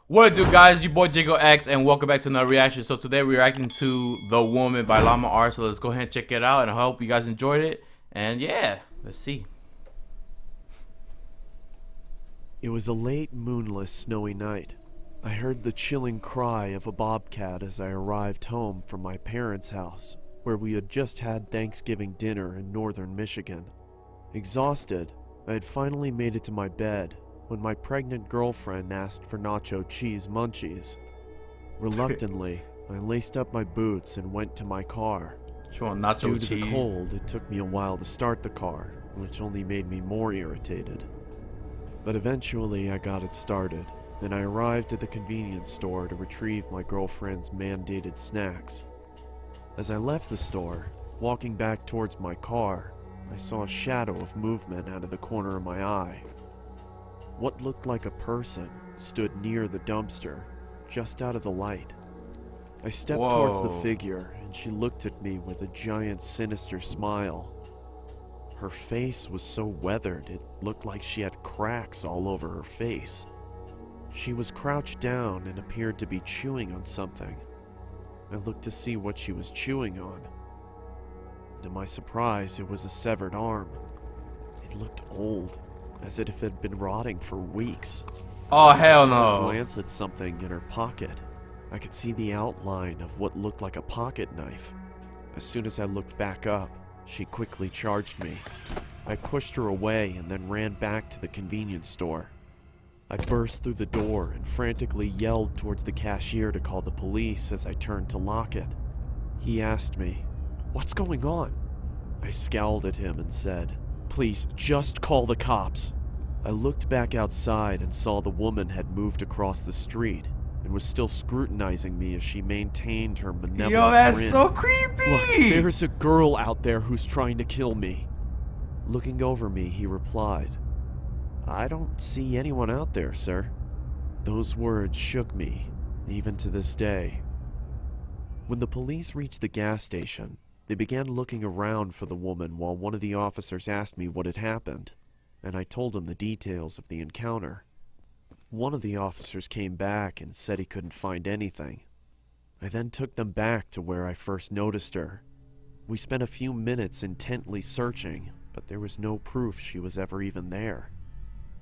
What it do, guys? Your boy JangleX, and welcome back to another reaction. So today we're reacting to The Woman by Llama R. So let's go ahead and check it out, and I hope you guys enjoyed it. And yeah, let's see. It was a late, moonless, snowy night. I heard the chilling cry of a bobcat as I arrived home from my parents' house, where we had just had Thanksgiving dinner in northern Michigan. Exhausted, I had finally made it to my bed when my pregnant girlfriend asked for nacho cheese munchies. Reluctantly, I laced up my boots and went to my car. She want nacho Due cheese. to the cold, it took me a while to start the car, which only made me more irritated. But eventually I got it started, and I arrived at the convenience store to retrieve my girlfriend's mandated snacks. As I left the store, walking back towards my car, I saw a shadow of movement out of the corner of my eye. What looked like a person stood near the dumpster, just out of the light. I stepped towards the figure, and she looked at me with a giant, sinister smile. Her face was so weathered, it looked like she had cracks all over her face. She was crouched down and appeared to be chewing on something. I looked to see what she was chewing on. To my surprise, it was a severed arm. It looked old, as if it had been rotting for weeks. Oh, hell I no. glanced at something in her pocket. I could see the outline of what looked like a pocket knife. As soon as I looked back up, she quickly charged me. I pushed her away and then ran back to the convenience store. I burst through the door and frantically yelled towards the cashier to call the police as I turned to lock it. He asked me, "What's going on?" I scowled at him and said, "Please, just call the cops." I looked back outside and saw the woman had moved across the street and was still scrutinizing me as she maintained her malevolent Yo, that's grin. so creepy. "Look, there's a girl out there who's trying to kill me." Looking over me, he replied, "I don't see anyone out there, sir." Those words shook me, even to this day. When the police reached the gas station, they began looking around for the woman while one of the officers asked me what had happened, and I told him the details of the encounter. One of the officers came back and said he couldn't find anything. I then took them back to where I first noticed her. We spent a few minutes intently searching, but there was no proof she was ever even there.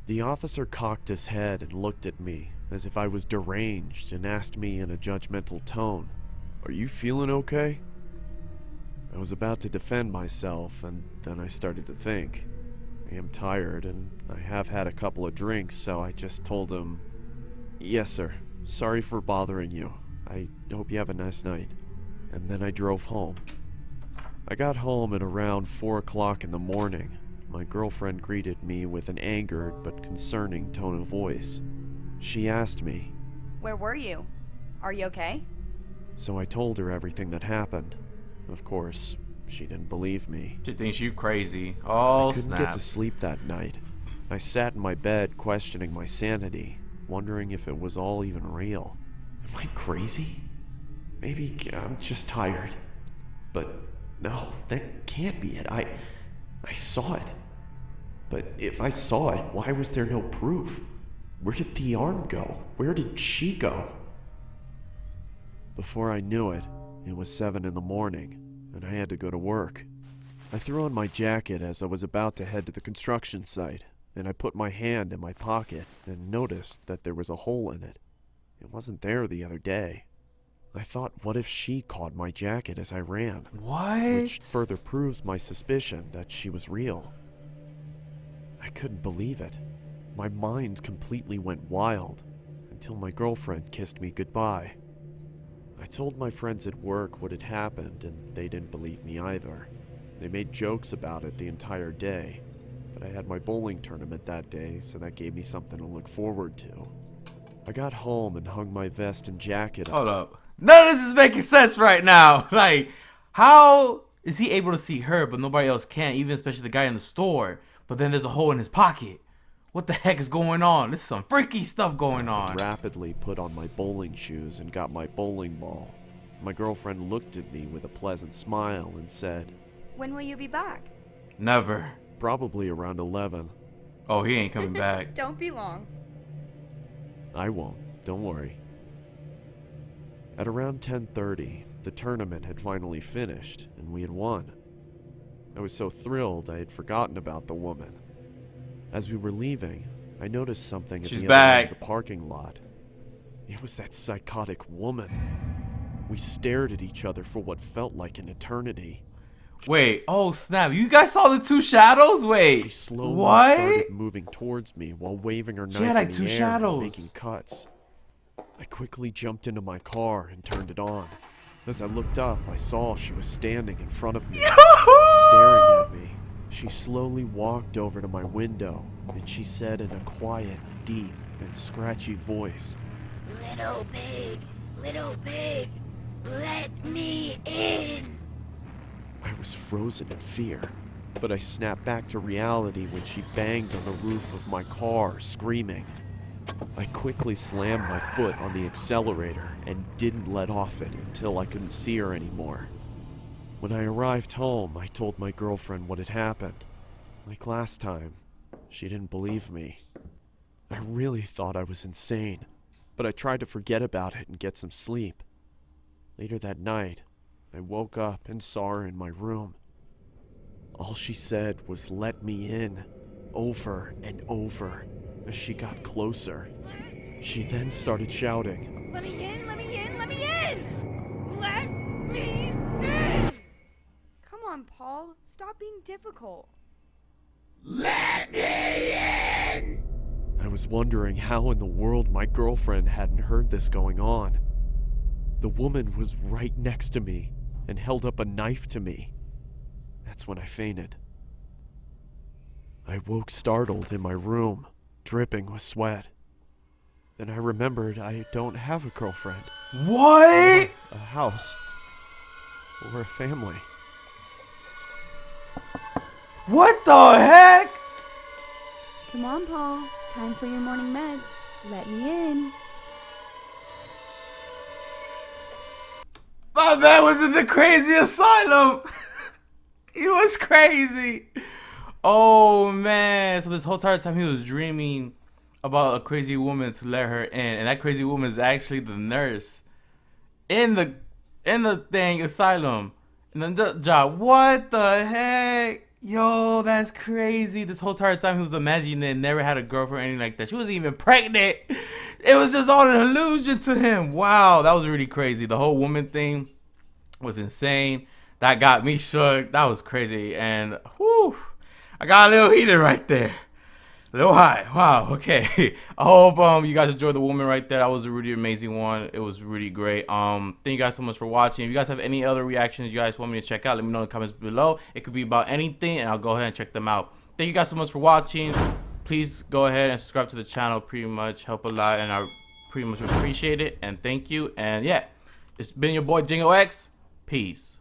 The officer cocked his head and looked at me as if I was deranged and asked me in a judgmental tone, "Are you feeling okay?" I was about to defend myself, and then I started to think. I am tired, and I have had a couple of drinks, so I just told him, "Yes, sir. Sorry for bothering you. I hope you have a nice night." And then I drove home. I got home at around 4 o'clock in the morning. My girlfriend greeted me with an angered but concerning tone of voice. She asked me, "Where were you? Are you okay?" So I told her everything that happened. Of course, she didn't believe me. She thinks you crazy. Oh, I couldn't get to sleep that night. I sat in my bed questioning my sanity, wondering if it was all even real. Am I crazy? Maybe I'm just tired. But no, that can't be it. I saw it. But if I saw it, why was there no proof? Where did the arm go? Where did she go? Before I knew it, it was 7 in the morning, and I had to go to work. I threw on my jacket as I was about to head to the construction site, and I put my hand in my pocket and noticed that there was a hole in it. It wasn't there the other day. I thought, what if she caught my jacket as I ran? What? Which further proves my suspicion that she was real. I couldn't believe it. My mind completely went wild until my girlfriend kissed me goodbye. I told my friends at work what had happened, and they didn't believe me either. They made jokes about it the entire day, but I had my bowling tournament that day, so that gave me something to look forward to. I got home and hung my vest and jacket up. Hold up. None of this is making sense right now. Like, how is he able to see her, but nobody else can, even especially the guy in the store? But then there's a hole in his pocket. What the heck is going on? This is some freaky stuff going on. I rapidly put on my bowling shoes and got my bowling ball. My girlfriend looked at me with a pleasant smile and said, "When will you be back?" Never. Probably around 11. Oh, he ain't coming back. Don't be long. I won't. Don't worry. At around 10:30, the tournament had finally finished, and we had won. I was so thrilled I had forgotten about the woman. As we were leaving, I noticed something at She's the other end back. of the parking lot. It was that psychotic woman. We stared at each other for what felt like an eternity. Wait, oh snap. You guys saw the two shadows? She Wait. slowly What? started moving towards me while waving her knife had, like, in two the air shadows. and making cuts. I quickly jumped into my car and turned it on. As I looked up, I saw she was standing in front of me, staring at me. She slowly walked over to my window, and she said in a quiet, deep, and scratchy voice, Little pig, let me in. I was frozen in fear, but I snapped back to reality when she banged on the roof of my car, screaming. I quickly slammed my foot on the accelerator and didn't let off it until I couldn't see her anymore. When I arrived home, I told my girlfriend what had happened. Like last time, she didn't believe me. I really thought I was insane, but I tried to forget about it and get some sleep. Later that night, I woke up and saw her in my room. All she said was "let me in," over and over as she got closer. She then started shouting, Let me in, let me in, let me in. Let me in. Come on, Paul. Stop being difficult. Let me in. I was wondering how in the world my girlfriend hadn't heard this going on. The woman was right next to me and held up a knife to me. That's when I fainted. I woke startled in my room, dripping with sweat. Then I remembered I don't have a girlfriend, What? a house, or a family. What the heck? Come on, Paul. It's time for your morning meds. Let me in. My man was in the crazy asylum. He was crazy. Oh man. So this whole entire time he was dreaming about a crazy woman to let her in. And that crazy woman is actually the nurse in the thing asylum. And then job. What the heck? Yo, that's crazy. This whole entire time he was imagining it, never had a girlfriend or anything like that. She wasn't even pregnant. It was just all an illusion to him. Wow, that was really crazy. The whole woman thing was insane. That got me shook. That was crazy. And whew, I got a little heated right there. A little hot. Wow. Okay. I hope you guys enjoyed the woman right there. That was a really amazing one. It was really great. Thank you guys so much for watching. If you guys have any other reactions you guys want me to check out, let me know in the comments below. It could be about anything, and I'll go ahead and check them out. Thank you guys so much for watching. Please go ahead and subscribe to the channel. Pretty much help a lot, and I pretty much appreciate it. And thank you. And yeah, it's been your boy JangleX. Peace.